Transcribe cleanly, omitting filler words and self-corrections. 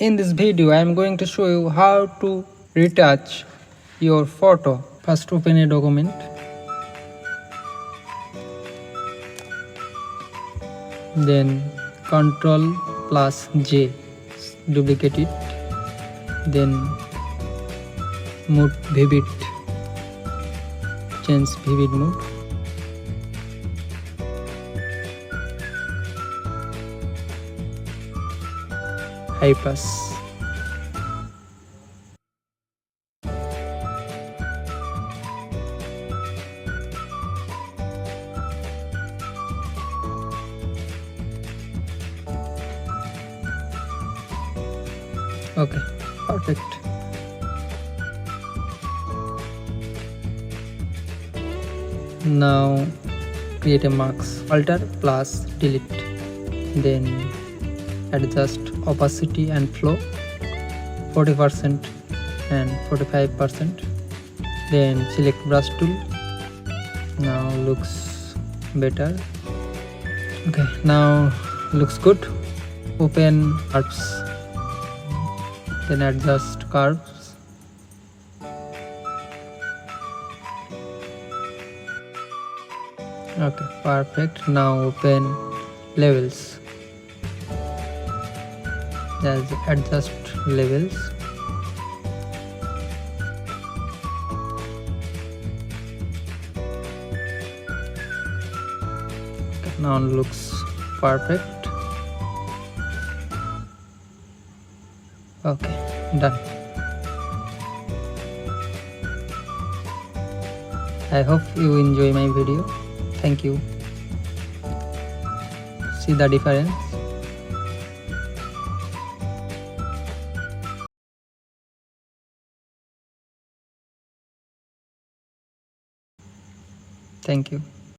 In this video I am going to show you how to retouch your photo. First open a document. Then Ctrl+J, duplicate it. Then mode vivid, change vivid mode. High pass. Okay, perfect. Now create a marks, Alt+Delete. Then adjust opacity and flow 40% and 45%. Then select brush tool. Now looks better. Okay, now looks good. Open curves. Then adjust curves. Okay, perfect. Now open levels. Just adjust levels. Okay, now looks perfect. Okay, done. I hope you enjoy my video. Thank you. See the difference. Thank you.